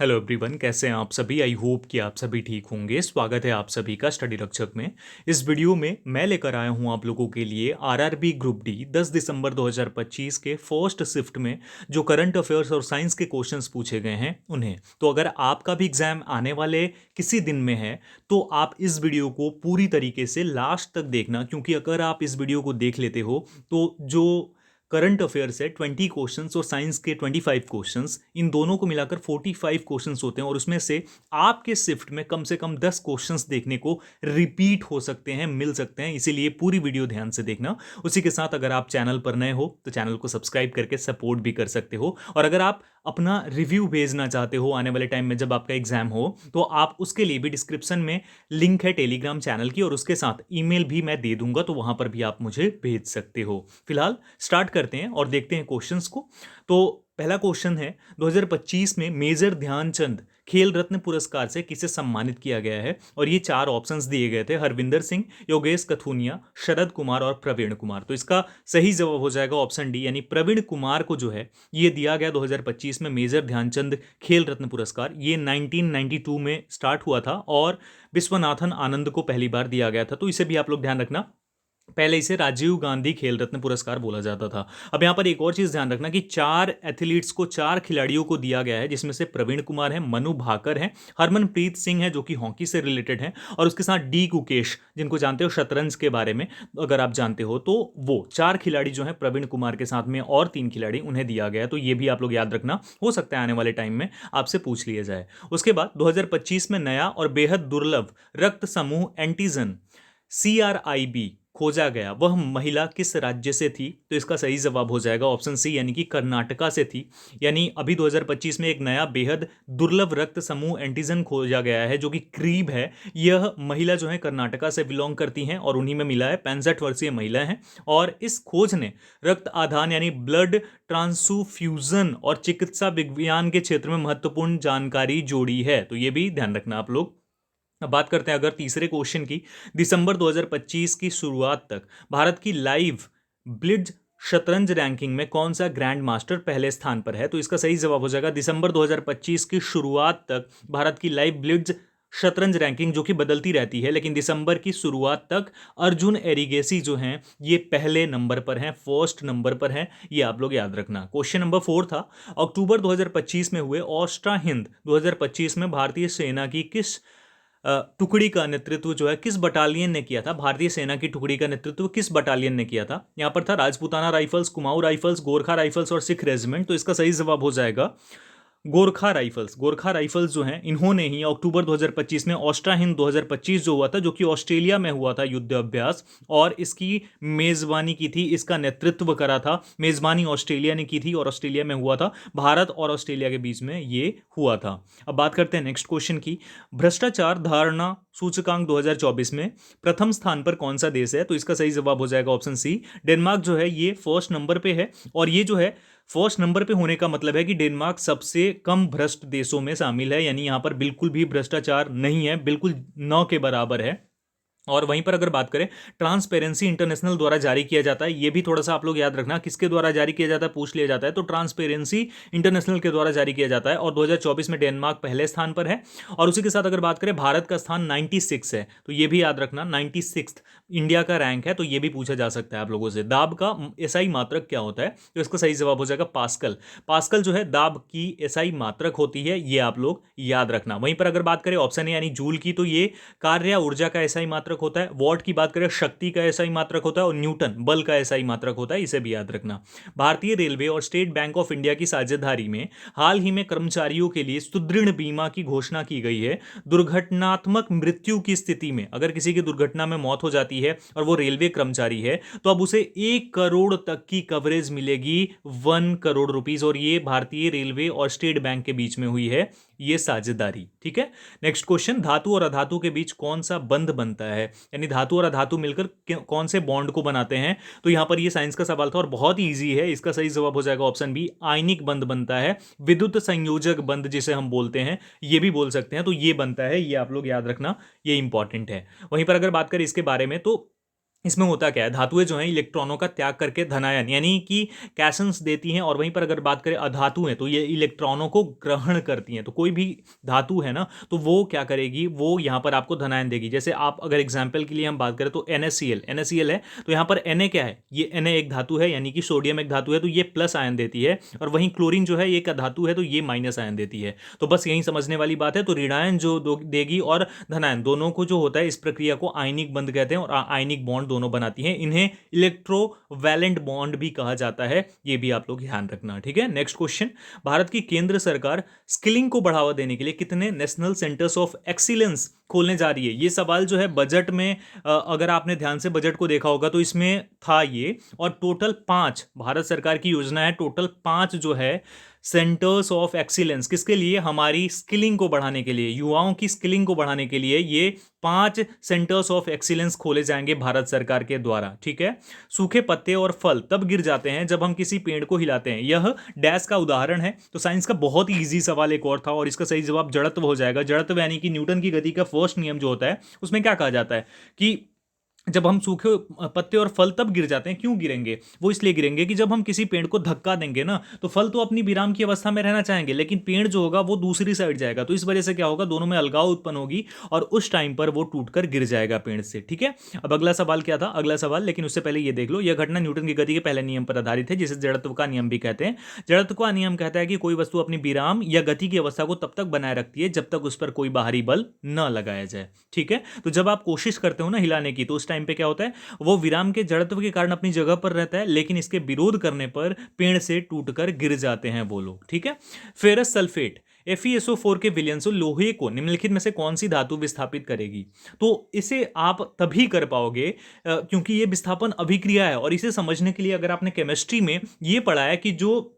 Hello everyone, कैसे हैं आप सभी। आई होप कि आप सभी ठीक होंगे। स्वागत है आप सभी का स्टडी रक्षक में। इस वीडियो में मैं लेकर आया हूं आप लोगों के लिए आरआरबी ग्रुप डी 10 दिसंबर 2025 के फर्स्ट शिफ्ट में जो करंट अफेयर्स और साइंस के क्वेश्चंस पूछे गए हैं उन्हें। तो अगर आपका भी एग्जाम आने वाले किसी दिन में है तो आप इस वीडियो को पूरी तरीके से लास्ट तक देखना, क्योंकि अगर आप इस वीडियो को देख लेते हो तो जो करंट अफेयर्स है 20 क्वेश्चंस और साइंस के 25 क्वेश्चंस, इन दोनों को मिलाकर 45 क्वेश्चंस होते हैं और उसमें से आपके शिफ्ट में कम से कम 10 क्वेश्चंस देखने को रिपीट हो सकते हैं, मिल सकते हैं। इसीलिए पूरी वीडियो ध्यान से देखना। उसी के साथ अगर आप चैनल पर नए हो तो चैनल को सब्सक्राइब करके सपोर्ट भी कर सकते हो, और अगर आप अपना रिव्यू भेजना चाहते हो आने वाले टाइम में जब आपका एग्जाम हो तो आप उसके लिए भी डिस्क्रिप्शन में लिंक है टेलीग्राम चैनल की, और उसके साथ ईमेल भी मैं दे दूंगा, तो वहां पर भी आप मुझे भेज सकते हो। फिलहाल स्टार्ट करते हैं और देखते हैं क्वेश्चंस को। तो पहला क्वेश्चन है, 2025 में मेजर ध्यानचंद खेल रत्न पुरस्कार से किसे सम्मानित किया गया है? और ये चार ऑप्शंस दिए गए थे, हरविंदर सिंह, योगेश कथुनिया, शरद कुमार और प्रवीण कुमार। तो इसका सही जवाब हो जाएगा ऑप्शन डी, यानी प्रवीण कुमार को जो है ये दिया गया 2025 में मेजर ध्यानचंद खेल रत्न पुरस्कार। ये 1992 में स्टार्ट हुआ था और विश्वनाथन आनंद को पहली बार दिया गया था। तो इसे भी आप लोग ध्यान रखना, पहले इसे राजीव गांधी खेल रत्न पुरस्कार बोला जाता था। अब यहाँ पर एक और चीज ध्यान रखना कि चार एथलीट्स को, चार खिलाड़ियों को दिया गया है, जिसमें से प्रवीण कुमार है, मनु भाकर है, हरमनप्रीत सिंह है जो कि हॉकी से रिलेटेड है, और उसके साथ डी गुकेश, जिनको जानते हो शतरंज के बारे में अगर आप जानते हो, तो वो चार खिलाड़ी जो है प्रवीण कुमार के साथ में और तीन खिलाड़ी उन्हें दिया गया है। तो ये भी आप लोग याद रखना, हो सकता है आने वाले टाइम में आपसे पूछ लिया जाए। उसके बाद 2025 में नया और बेहद दुर्लभ रक्त समूह एंटीजन CRIB खोजा गया, वह महिला किस राज्य से थी? तो इसका सही जवाब हो जाएगा ऑप्शन सी, यानी कि कर्नाटका से थी। यानी अभी 2025 में एक नया बेहद दुर्लभ रक्त समूह एंटीजन खोजा गया है जो कि क्रीब है। यह महिला जो है कर्नाटका से बिलोंग करती हैं और उन्हीं में मिला है। 65 वर्षीय महिला है और इस खोज ने रक्त आदान यानी ब्लड ट्रांसफ्यूजन और चिकित्सा विज्ञान के क्षेत्र में महत्वपूर्ण जानकारी जोड़ी है। तो ये भी ध्यान रखना आप लोग। अब बात करते हैं अगर तीसरे क्वेश्चन की। दिसंबर 2025 की शुरुआत तक भारत की लाइव ब्लिट्ज शतरंज रैंकिंग में कौन सा ग्रैंड मास्टर पहले स्थान पर है? तो इसका सही जवाब हो जाएगा दिसंबर 2025 की शुरुआत तक भारत की लाइव ब्लिट्ज शतरंज रैंकिंग, जो कि बदलती रहती है, लेकिन दिसंबर की शुरुआत तक अर्जुन एरिगेसी जो हैं ये पहले नंबर पर हैं, फर्स्ट नंबर पर हैं। ये आप लोग याद रखना। क्वेश्चन नंबर 4 था, अक्टूबर 2025 में हुए ऑस्ट्रा हिंद 2025 में भारतीय सेना की किस टुकड़ी का नेतृत्व जो है किस बटालियन ने किया था? भारतीय सेना की टुकड़ी का नेतृत्व किस बटालियन ने किया था? यहां पर था Rajputana rifles, Kumaon rifles, Gorkha rifles और सिख रेजिमेंट। तो इसका सही जवाब हो जाएगा गोरखा राइफल्स। गोरखा राइफल्स जो हैं इन्होंने ही अक्टूबर 2025 में ऑस्ट्रा हिंद 2025 जो हुआ था, जो कि ऑस्ट्रेलिया में हुआ था युद्ध अभ्यास, और इसकी मेजबानी की थी, इसका नेतृत्व करा था। मेजबानी ऑस्ट्रेलिया ने की थी और ऑस्ट्रेलिया में हुआ था, भारत और ऑस्ट्रेलिया के बीच में ये हुआ था। अब बात करते हैं नेक्स्ट क्वेश्चन की। भ्रष्टाचार धारणा सूचकांक 2024 में प्रथम स्थान पर कौन सा देश है? तो इसका सही जवाब हो जाएगा ऑप्शन सी, डेनमार्क जो है ये फर्स्ट नंबर पे है। और ये जो है फर्स्ट नंबर पे होने का मतलब है कि डेनमार्क सबसे कम भ्रष्ट देशों में शामिल है, यानी यहां पर बिल्कुल भी भ्रष्टाचार नहीं है, बिल्कुल न के बराबर है। और वहीं पर अगर बात करें, ट्रांसपेरेंसी इंटरनेशनल द्वारा जारी किया जाता है, ये भी थोड़ा सा आप लोग याद रखना, किसके द्वारा जारी किया जाता है पूछ लिया जाता है, तो ट्रांसपेरेंसी इंटरनेशनल के द्वारा जारी किया जाता है। और 2024 में डेनमार्क पहले स्थान पर है। और उसी के साथ अगर बात करें, भारत का स्थान 96 है, तो ये भी याद रखना, 96 इंडिया का रैंक है। तो ये भी पूछा जा सकता है आप लोगों से। दाब का एसआई मात्रक क्या होता है? तो इसका सही जवाब हो जाएगा पास्कल। पास्कल जो है दाब की एसआई मात्रक होती है, ये आप लोग याद रखना। वहीं पर अगर बात करें ऑप्शन ए यानी जूल की, तो ये कार्य या ऊर्जा का एसआई मात्रक होता है। वॉट की बात करें शक्ति का एसआई मात्रक होता है, और न्यूटन बल का एसआई मात्रक होता है, इसे भी याद रखना। भारतीय रेलवे और स्टेट बैंक ऑफ इंडिया की साझेदारी में हाल ही में कर्मचारियों के लिए सुदृढ़ बीमा की घोषणा की गई है। दुर्घटनात्मक मृत्यु की स्थिति में अगर किसी की दुर्घटना में मौत हो जाती है और वो रेलवे कर्मचारी है, तो अब उसे 1 करोड़ तक की कवरेज मिलेगी, 1 करोड़ रुपीज। और ये भारतीय रेलवे और स्टेट बैंक के बीच में हुई है ये साझेदारी। ठीक है। नेक्स्ट क्वेश्चन, धातु और अधातु के बीच कौन सा बंध बनता है? यानी धातु और अधातु मिलकर कौन से बॉन्ड को बनाते हैं? तो यहां पर ये साइंस का सवाल था और बहुत ही ईजी है। इसका सही जवाब हो जाएगा ऑप्शन बी, आयनिक बंध बनता है। विद्युत संयोजक बंध जिसे हम बोलते हैं, ये भी बोल सकते हैं, तो ये बनता है, ये आप लोग याद रखना, ये इंपॉर्टेंट है। वहीं पर अगर बात करें इसके बारे में, तो इसमें होता क्या है, धातुएं जो हैं इलेक्ट्रॉनों का त्याग करके धनायन यानी कि कैशंस देती हैं, और वहीं पर अगर बात करें अधातु हैं तो ये इलेक्ट्रॉनों को ग्रहण करती हैं। तो कोई भी धातु है ना, तो वो क्या करेगी, वो यहाँ पर आपको धनायन देगी। जैसे आप अगर एग्जाम्पल के लिए हम बात करें तो NaCl है, तो यहाँ पर Na क्या है, ये Na एक धातु है यानी कि सोडियम एक धातु है, तो ये प्लस आयन देती है, और वहीं क्लोरीन जो है ये एक धातु है तो ये माइनस आयन देती है। तो बस यही समझने वाली बात है। तो ऋणायन जो देगी और धनायन दोनों को जो होता है, इस प्रक्रिया को आयनिक बंध कहते हैं, और आयनिक बॉन्ड दोनों बनाती हैं। इन्हें इलेक्ट्रोवैलेंट बॉन्ड भी कहा जाता है, ये भी आप लोग ध्यान रखना। ठीक है, नेक्स्ट क्वेश्चन, भारत की केंद्र सरकार स्किलिंग को बढ़ावा देने के लिए कितने नेशनल सेंटर्स ऑफ एक्सीलेंस खोलने जा रही है? ये सवाल जो है बजट में, अगर आपने ध्यान से बजट को देखा होगा तो इसमें था ये, और टोटल 5 भारत सरकार की योजना है, टोटल 5 जो है सेंटर्स ऑफ एक्सीलेंस, किसके लिए, हमारी स्किलिंग को बढ़ाने के लिए, युवाओं की स्किलिंग को बढ़ाने के लिए ये 5 सेंटर्स ऑफ एक्सीलेंस खोले जाएंगे भारत सरकार के द्वारा। ठीक है, सूखे पत्ते और फल तब गिर जाते हैं जब हम किसी पेड़ को हिलाते हैं, यह डैश का उदाहरण है। तो साइंस का बहुत ही इजी सवाल एक और था, और इसका सही जवाब जड़त्व हो जाएगा। जड़त्व यानी कि न्यूटन की गति का फर्स्ट नियम जो होता है, उसमें क्या कहा जाता है कि जब हम सूखे पत्ते और फल तब गिर जाते हैं, क्यों गिरेंगे, वो इसलिए गिरेंगे कि जब हम किसी पेड़ को धक्का देंगे ना, तो फल तो अपनी विराम की अवस्था में रहना चाहेंगे, लेकिन पेड़ जो होगा वो दूसरी साइड जाएगा, तो इस वजह से क्या होगा, दोनों में अलगाव उत्पन्न होगी, और उस टाइम पर वो टूटकर गिर जाएगा पेड़ से। ठीक है, अब अगला सवाल क्या था, अगला सवाल, लेकिन उससे पहले ये देख लो, यह घटना न्यूटन की गति के पहले नियम पर आधारित है, जिसे जड़त्व का नियम भी कहते हैं। जड़त्व का नियम कहता है कि कोई वस्तु अपनी विराम या गति की अवस्था को तब तक बनाए रखती है जब तक उस पर कोई बाहरी बल न लगाया जाए। ठीक है, तो जब आप कोशिश करते हो ना हिलाने की, तो उस टाइम पे क्या होता है, वो विराम के जड़त्व के कारण अपनी जगह पर रहता है, लेकिन इसके विरोध करने पर पेड़ से टूटकर गिर जाते हैं वो लोग। ठीक है, फेरस सल्फेट FeSO4 के विलयन से लोहे को निम्नलिखित में से कौन सी धातु विस्थापित करेगी? तो इसे आप तभी कर पाओगे क्योंकि ये विस्थापन अभिक्रिया है, और इसे समझने के लिए अगर आपने केमिस्ट्री में ये पढ़ा है कि जो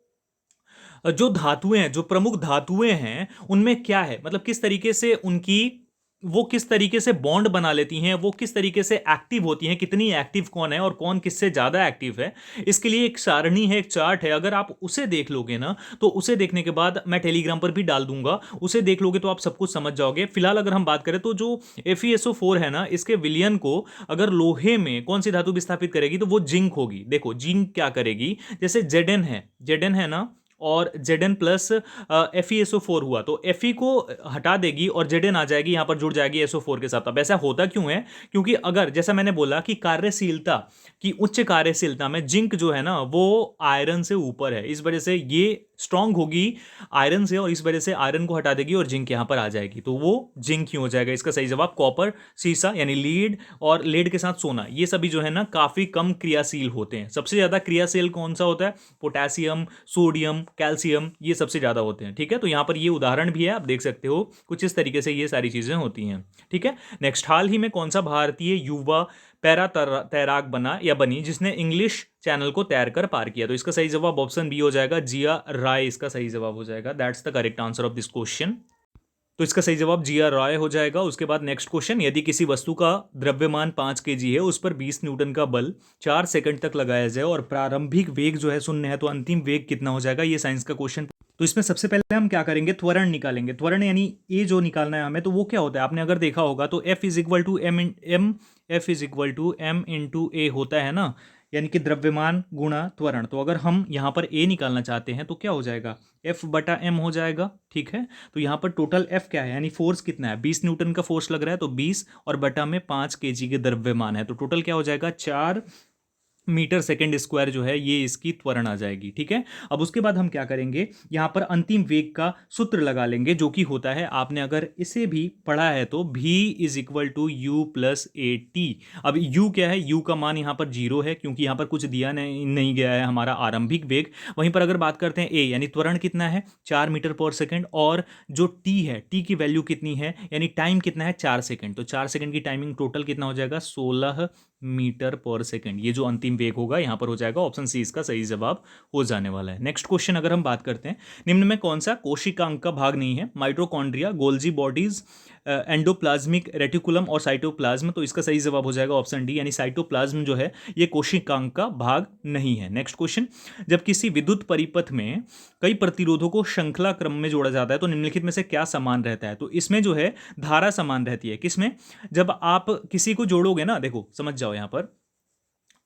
जो धातुएं हैं, जो प्रमुख धातुएं हैं, उनमें क्या है, मतलब किस तरीके से उनकी, वो किस तरीके से बॉन्ड बना लेती हैं, वो किस तरीके से एक्टिव होती हैं, कितनी एक्टिव कौन है और कौन किससे ज़्यादा एक्टिव है, इसके लिए एक सारणी है, एक चार्ट है। अगर आप उसे देख लोगे ना, तो उसे देखने के बाद मैं टेलीग्राम पर भी डाल दूंगा, उसे देख लोगे तो आप सब कुछ समझ जाओगे। फिलहाल अगर हम बात करें तो जो FeSO4 है ना, इसके विलयन को अगर लोहे में कौन सी धातु विस्थापित करेगी, तो वो जिंक होगी। देखो जिंक क्या करेगी, जैसे Zn है ना, और Zn प्लस FeSO4 हुआ, तो Fe को हटा देगी और Zn आ जाएगी, यहाँ पर जुड़ जाएगी SO4 के साथ। अब ऐसा होता क्यों है, क्योंकि अगर जैसा मैंने बोला कि कार्यशीलता की उच्च कार्यशीलता में जिंक जो है ना, वो आयरन से ऊपर है, इस वजह से ये स्ट्रांग होगी आयरन से, और इस वजह से आयरन को हटा देगी और जिंक यहाँ पर आ जाएगी, तो वो जिंक ही हो जाएगा। इसका सही जवाब कॉपर, सीसा यानी लीड, और लेड के साथ सोना, ये सभी जो है ना काफ़ी कम क्रियाशील होते हैं। सबसे ज़्यादा क्रियाशील कौन सा होता है, पोटेशियम, सोडियम, कैल्शियम, ये सबसे ज़्यादा होते हैं। ठीक है, तो यहाँ पर ये उदाहरण भी है, आप देख सकते हो कुछ इस तरीके से ये सारी चीज़ें होती हैं। ठीक है, नेक्स्ट, हाल ही में कौन सा भारतीय युवा पैरा तैराक बना या बनी जिसने इंग्लिश चैनल को तैर कर पार किया? तो इसका सही जवाब ऑप्शन बी हो जाएगा, जिया राय इसका सही जवाब हो जाएगा। That's the correct answer of this question. तो इसका सही जवाब जिया रॉय हो जाएगा। उसके बाद नेक्स्ट क्वेश्चन, यदि किसी वस्तु का द्रव्यमान 5 kg है, उस पर 20 न्यूटन का बल 4 सेकंड तक लगाया जाए और प्रारंभिक वेग जो है 0 है, तो अंतिम वेग कितना हो जाएगा? ये साइंस का क्वेश्चन। तो इसमें सबसे पहले हम क्या करेंगे, त्वरण निकालेंगे। त्वरण यानी ए जो निकालना है हमें, तो वो क्या होता है, आपने अगर देखा होगा तो F is equal to m into a होता है ना, यानी कि द्रव्यमान गुणा त्वरण। तो अगर हम यहाँ पर ए निकालना चाहते हैं तो क्या हो जाएगा, F/m हो जाएगा। ठीक है, तो यहाँ पर टोटल F क्या है, यानी फोर्स कितना है, 20 न्यूटन का फोर्स लग रहा है, तो 20 और बटा में 5 kg के द्रव्यमान है, तो टोटल क्या हो जाएगा, 4 मीटर सेकेंड स्क्वायर जो है, ये इसकी त्वरण आ जाएगी। ठीक है, अब उसके बाद हम क्या करेंगे, यहाँ पर अंतिम वेग का सूत्र लगा लेंगे, जो कि होता है, आपने अगर इसे भी पढ़ा है तो v is equal to u plus a t. अब u क्या है, u का मान यहाँ पर 0 है, क्योंकि यहाँ पर कुछ दिया नहीं गया है हमारा आरंभिक वेग। वहीं पर अगर बात करते हैं a, यानी त्वरण कितना है, 4 मीटर पर सेकेंड, और जो t है, t की वैल्यू कितनी है, यानी टाइम कितना है, 4 सेकेंड, तो 4 सेकेंड की टाइमिंग टोटल कितना हो जाएगा, 16 मीटर पर सेकेंड। ये जो अंतिम वेग होगा यहाँ पर हो जाएगा, ऑप्शन सी इसका सही जवाब हो जाने वाला है। नेक्स्ट क्वेश्चन अगर हम बात करते हैं, निम्न में कौन सा कोशिकांग का भाग नहीं है, mitochondria, Golgi bodies, endoplasmic reticulum और साइटोप्लाज्म? तो इसका सही जवाब हो जाएगा ऑप्शन डी, यानी साइटोप्लाज्म जो है ये कोशिकांग का भाग नहीं है। नेक्स्ट क्वेश्चन, जब किसी विद्युत परिपथ में कई प्रतिरोधों को श्रृंखला क्रम में जोड़ा जाता है तो निम्नलिखित में से क्या समान रहता है? तो इसमें जो है धारा समान रहती है। किसमें, जब आप किसी को जोड़ोगे ना, देखो समझ जाओ यहाँ पर,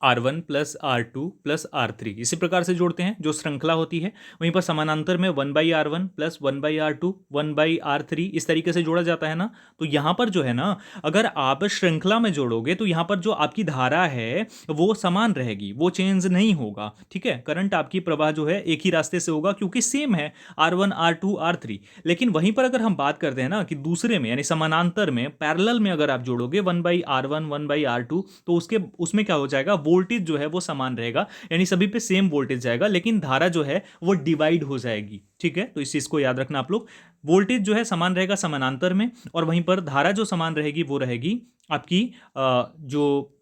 R1 plus R2 plus R3 इसी प्रकार से जोड़ते हैं जो श्रृंखला होती है। वहीं पर समानांतर में 1/R1 प्लस 1/R2 1/R3 इस तरीके से जोड़ा जाता है ना। तो यहाँ पर जो है ना, अगर आप श्रृंखला में जोड़ोगे तो यहाँ पर जो आपकी धारा है वो समान रहेगी, वो चेंज नहीं होगा। ठीक है, करंट आपकी प्रवाह जो है एक ही रास्ते से होगा क्योंकि सेम है R1 R2 R3। लेकिन वहीं पर अगर हम बात करते हैं ना कि दूसरे में यानी समानांतर में पैरेलल में अगर आप जोड़ोगे 1/R1 1/R2 तो उसके उसमें क्या हो जाएगा, वोल्टेज जो है वो समान रहेगा, यानी सभी पे सेम वोल्टेज जाएगा, लेकिन धारा जो है वो डिवाइड हो जाएगी। ठीक है, तो इस चीज को याद रखना आप लोग। वोल्टेज जो है समान रहेगा समानांतर में, और वहीं पर धारा जो समान रहेगी वो रहेगी आपकी जो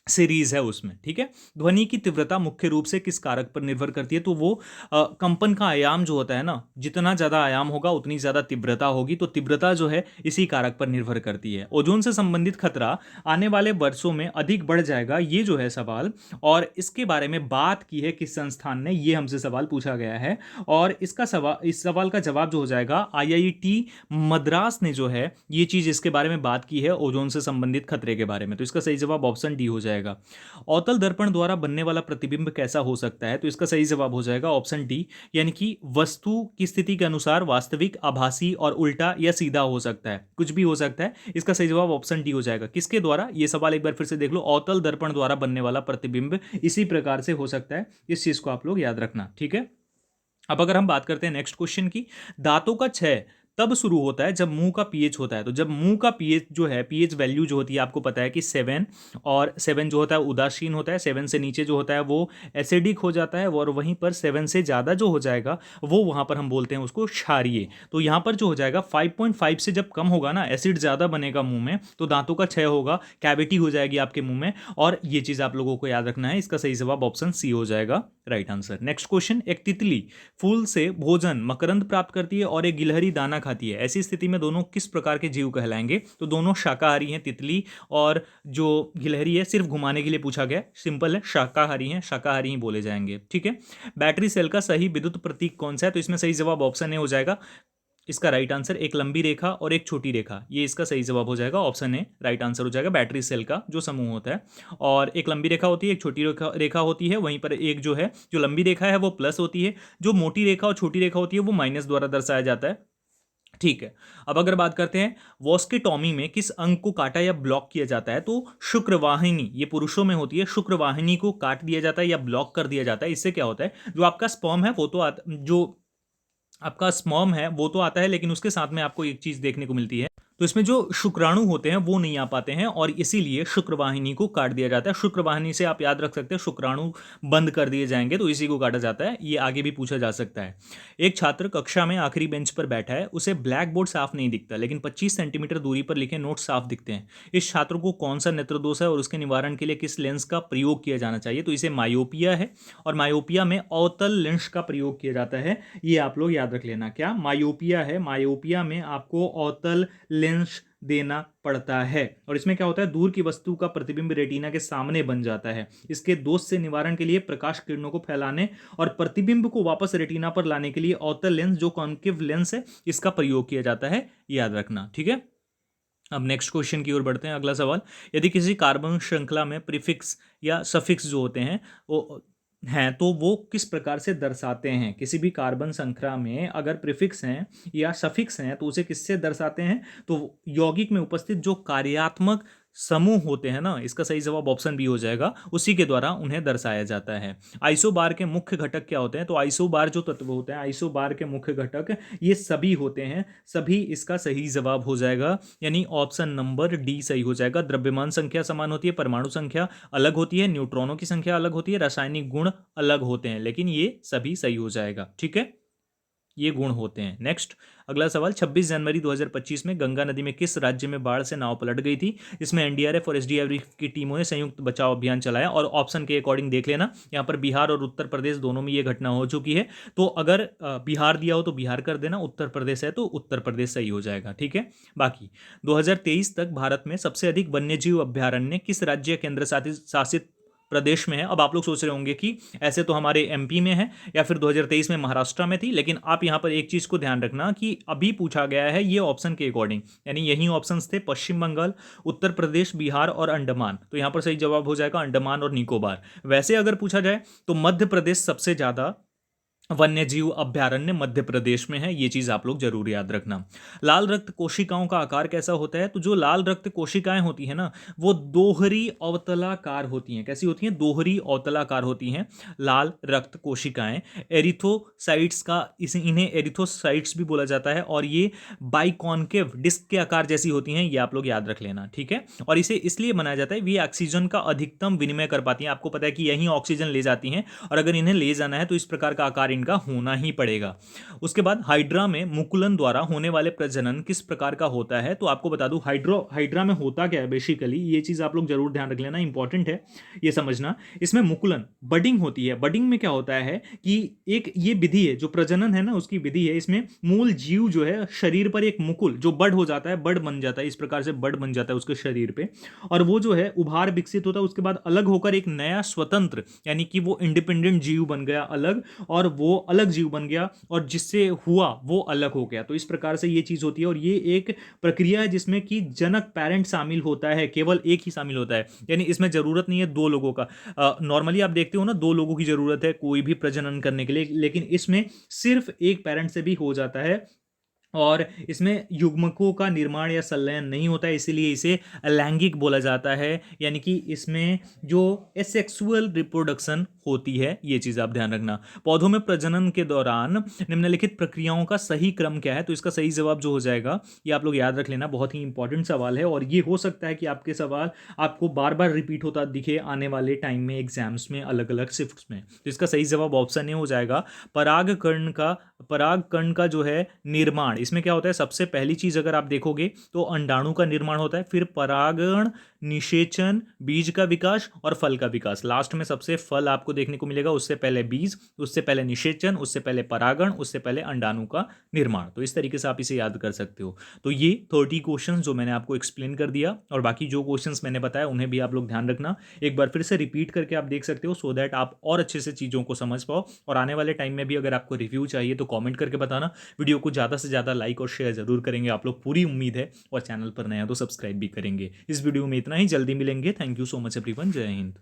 सीरीज है उसमें। ठीक है, ध्वनि की तीव्रता मुख्य रूप से किस कारक पर निर्भर करती है, तो वो कंपन का आयाम जो होता है ना, जितना ज्यादा आयाम होगा उतनी ज्यादा तीव्रता होगी, तो तीव्रता जो है इसी कारक पर निर्भर करती है। ओजोन से संबंधित खतरा आने वाले वर्षों में अधिक बढ़ जाएगा, ये जो है सवाल, और इसके बारे में बात की है किस संस्थान ने, ये हमसे सवाल पूछा गया है। और इस सवाल का जवाब जो हो जाएगा, IIT मद्रास ने जो है ये चीज इसके बारे में बात की है, ओजोन से संबंधित खतरे के बारे में। तो इसका सही जवाब ऑप्शन डी हो जाएगा। अवतल दर्पण द्वारा बनने वाला प्रतिबिंब कैसा हो सकता है, तो इसका सही जवाब हो जाएगा ऑप्शन डी, यानी कि वस्तु की स्थिति के अनुसार वास्तविक, आभासी और उल्टा या सीधा हो सकता है, कुछ भी हो सकता है। इसका सही जवाब ऑप्शन डी हो जाएगा। किसके द्वारा, ये सवाल एक बार फिर से देख लो, अवतल दर्पण द्वारा बनने वाला प्रतिबिंब इसी प्रकार से हो सकता है। इस चीज को आप लोग याद रखना। ठीक है, अब अगर हम बात करते हैं नेक्स्ट क्वेश्चन की, दांतों का क्षय तब शुरू होता है जब मुंह का पीएच होता है। तो जब मुंह का पीएच जो है, पीएच वैल्यू जो होती है आपको पता है कि 7, और 7 जो होता है उदासीन होता है, 7 से नीचे जो होता है वो एसिडिक हो जाता है, और वहीं पर 7 से ज़्यादा जो हो जाएगा वो वहाँ पर हम बोलते हैं उसको क्षारीय। तो यहाँ पर जो हो जाएगा 5.5 से जब कम होगा ना, एसिड ज़्यादा बनेगा मुंह में, तो दांतों का क्षय होगा, कैविटी हो जाएगी आपके मुंह में, और ये चीज़ आप लोगों को याद रखना है। इसका सही जवाब ऑप्शन सी हो जाएगा, राइट आंसर। नेक्स्ट क्वेश्चन, एक तितली फूल से भोजन मकरंद प्राप्त करती है और एक गिलहरी दाना खाती है, ऐसी स्थिति में दोनों किस प्रकार के जीव कहलाएंगे, तो दोनों शाकाहारी हैं, तितली और जो गिलहरी है, सिर्फ घुमाने के लिए पूछा गया, सिंपल है, शाकाहारी हैं, शाकाहारी ही बोले जाएंगे। ठीक है, बैटरी सेल का सही विद्युत प्रतीक कौन सा है, तो इसमें सही जवाब ऑप्शन ए हो जाएगा। इसका राइट आंसर एक लंबी रेखा और एक छोटी रेखा, ये इसका सही जवाब हो जाएगा, ऑप्शन ए राइट आंसर हो जाएगा। बैटरी सेल का जो समूह होता है, और एक लंबी रेखा होती है, एक छोटी रेखा होती है, वहीं पर एक जो है जो लंबी रेखा है वो प्लस होती है, जो मोटी रेखा और छोटी रेखा होती है वो माइनस द्वारा दर्शाया जाता है। ठीक है, अब अगर बात करते हैं वॉस्केटॉमी में किस अंग को काटा या ब्लॉक किया जाता है, तो शुक्रवाहिनी, ये पुरुषों में होती है, शुक्रवाहिनी को काट दिया जाता है या ब्लॉक कर दिया जाता है। इससे क्या होता है, जो आपका स्पर्म है वो तो जो आपका स्पर्म है वो तो आता है, लेकिन उसके साथ में आपको एक चीज देखने को मिलती है, तो इसमें जो शुक्राणु होते हैं वो नहीं आ पाते हैं, और इसीलिए शुक्रवाहिनी को काट दिया जाता है। शुक्रवाहिनी से आप याद रख सकते हैं शुक्राणु बंद कर दिए जाएंगे, तो इसी को काटा जाता है। ये आगे भी पूछा जा सकता है। एक छात्र कक्षा में आखिरी बेंच पर बैठा है, उसे ब्लैक बोर्ड साफ नहीं दिखता, लेकिन 25 सेंटीमीटर दूरी पर लिखे नोट साफ दिखते हैं। इस छात्र को कौन सा नेत्र दोष है और उसके निवारण के लिए किस लेंस का प्रयोग किया जाना चाहिए, तो इसे मायोपिया है, और मायोपिया में अवतल लेंस का प्रयोग किया जाता है। ये आप लोग याद रख लेना, क्या मायोपिया है, मायोपिया में आपको अवतल लेंस देना पड़ता है, और इसमें क्या होता है, दूर की वस्तु का प्रतिबिंब रेटिना के सामने बन जाता है। इसके दोष से निवारण के लिए प्रकाश किरणों को फैलाने और प्रतिबिंब को वापस रेटिना पर लाने के लिए अवतल लेंस जो कॉन्केव लेंस है इसका प्रयोग किया जाता है, याद रखना। ठीक है, अब नेक्स्ट क्वेश्चन की ओर बढ़ते हैं। अगला सवाल, यदि किसी कार्बन श्रृंखला में प्रीफिक्स या सफिक्स जो होते हैं वो हैं तो वो किस प्रकार से दर्शाते हैं, किसी भी कार्बन श्रृंखला में अगर प्रीफिक्स हैं या सफिक्स हैं तो उसे किससे दर्शाते हैं, तो यौगिक में उपस्थित जो कार्यात्मक समूह होते हैं ना, इसका सही जवाब ऑप्शन बी हो जाएगा, उसी के द्वारा उन्हें दर्शाया जाता है। आइसोबार के मुख्य घटक क्या होते हैं, तो आइसोबार जो तत्व होते हैं, आइसोबार के मुख्य घटक ये सभी होते हैं, सभी इसका सही जवाब हो जाएगा, यानी ऑप्शन नंबर डी सही हो जाएगा। द्रव्यमान संख्या समान होती है, परमाणु संख्या अलग होती है, न्यूट्रॉनों की संख्या अलग होती है, रासायनिक गुण अलग होते हैं, लेकिन ये सभी सही हो जाएगा। ठीक है, ये गुण होते हैं। नेक्स्ट अगला सवाल, 26 जनवरी 2025 में गंगा नदी में किस राज्य में बाढ़ से नाव पलट गई थी, इसमें एनडीआरएफ और एसडीआरएफ की टीमों ने संयुक्त बचाव अभियान चलाया, और ऑप्शन के अकॉर्डिंग देख लेना, यहाँ पर बिहार और उत्तर प्रदेश दोनों में ये घटना हो चुकी है, तो अगर बिहार दिया हो तो बिहार कर देना, उत्तर प्रदेश है तो उत्तर प्रदेश सही हो जाएगा। ठीक है, बाकी 2023 तक भारत में सबसे अधिक वन्यजीव अभ्यारण्य किस राज्य केंद्र शासित प्रदेश में है। अब आप लोग सोच रहे होंगे कि ऐसे तो हमारे एमपी में है या फिर 2023 में महाराष्ट्र में थी, लेकिन आप यहाँ पर एक चीज़ को ध्यान रखना कि अभी पूछा गया है ये ऑप्शन के अकॉर्डिंग, यानी यही ऑप्शंस थे पश्चिम बंगाल, उत्तर प्रदेश, बिहार और अंडमान। तो यहाँ पर सही जवाब हो जाएगा अंडमान और निकोबार। वैसे अगर पूछा जाए तो मध्य प्रदेश सबसे ज़्यादा वन्य जीव अभ्यारण्य मध्य प्रदेश में है, ये चीज आप लोग जरूर याद रखना। लाल रक्त कोशिकाओं का आकार कैसा होता है? तो जो लाल रक्त कोशिकाएं होती हैं ना, वो दोहरी अवतलाकार होती हैं। कैसी होती हैं? दोहरी अवतलाकार होती हैं लाल रक्त कोशिकाएं। एरिथोसाइट्स का इन्हें एरिथोसाइट्स भी बोला जाता है, और ये बाइकॉन्केव डिस्क के आकार जैसी होती हैं, ये आप लोग याद रख लेना, ठीक है। और इसे इसलिए बनाया जाता है, ये ऑक्सीजन का अधिकतम विनिमय कर पाती हैं। आपको पता है कि यही ऑक्सीजन ले जाती हैं, और अगर इन्हें ले जाना है तो इस प्रकार का आकार इनका होना ही पड़ेगा। उसके बाद हाइड्रा में मुकुलन द्वारा होने वाले प्रजनन किस प्रकार का होता है? तो आपको बता दूं हाइड्रा में होता क्या है बेसिकली, ये चीज आप लोग जरूर ध्यान रख लेना, इंपॉर्टेंट है ये समझना। इसमें मुकुलन बडिंग होती है। बडिंग में क्या होता है कि एक ये विधि है, जो प्रजनन है ना उसकी विधि है। इसमें मूल जीव जो है शरीर पर एक मुकुल जो बड हो जाता है, बड बन जाता है, इस प्रकार से बड बन जाता है उसके शरीर पे, और वो जो है उभार विकसित होता है। उसके बाद अलग होकर एक नया स्वतंत्र, यानी कि वो इंडिपेंडेंट जीव बन गया अलग, और वो अलग जीव बन गया, और जिससे हुआ वो अलग हो गया। तो इस प्रकार से ये चीज होती है, और ये एक प्रक्रिया है जिसमें कि जनक पेरेंट शामिल होता है, केवल एक ही शामिल होता है, यानी इसमें जरूरत नहीं है दो लोगों का। नॉर्मली आप देखते हो ना, दो लोगों की जरूरत है कोई भी प्रजनन करने के लिए, लेकिन इसमें सिर्फ एक पेरेंट से भी हो जाता है, और इसमें युग्मकों का निर्माण या संलयन नहीं होता है, इसीलिए इसे अलैंगिक बोला जाता है, यानी कि इसमें जो एसेक्सुअल रिप्रोडक्शन होती है, ये चीज़ आप ध्यान रखना। पौधों में प्रजनन के दौरान निम्नलिखित प्रक्रियाओं का सही क्रम क्या है? तो इसका सही जवाब जो हो जाएगा, ये आप लोग याद रख लेना, बहुत ही इंपॉर्टेंट सवाल है, और ये हो सकता है कि आपके सवाल आपको बार बार रिपीट होता दिखे आने वाले टाइम में एग्जाम्स में, अलग अलग शिफ्ट्स में। तो इसका सही जवाब ऑप्शन ए हो जाएगा। परागकण का जो है निर्माण, इसमें क्या होता है? सबसे पहली चीज अगर आप देखोगे तो अंडाणु का निर्माण होता है, फिर परागण, निषेचन, बीज का विकास और फल का विकास। लास्ट में सबसे फल आपको देखने को मिलेगा, उससे पहले बीज, उससे पहले निषेचन, उससे पहले परागण, उससे पहले अंडाणु का निर्माण। तो इस तरीके से आप इसे याद कर सकते हो। तो ये 30 क्वेश्चन जो मैंने आपको एक्सप्लेन कर दिया, और बाकी जो क्वेश्चंस मैंने बताया उन्हें भी आप लोग ध्यान रखना, एक बार फिर से रिपीट करके आप देख सकते हो, सो दैट आप और अच्छे से चीज़ों को समझ पाओ। और आने वाले टाइम में भी अगर आपको रिव्यू चाहिए तो कमेंट करके बताना। वीडियो को ज़्यादा से ज़्यादा लाइक और शेयर जरूर करेंगे आप लोग, पूरी उम्मीद है, और चैनल पर नया तो सब्सक्राइब भी करेंगे। इस वीडियो में इतना ही, जल्दी मिलेंगे। Thank you so much everyone, जय हिंद।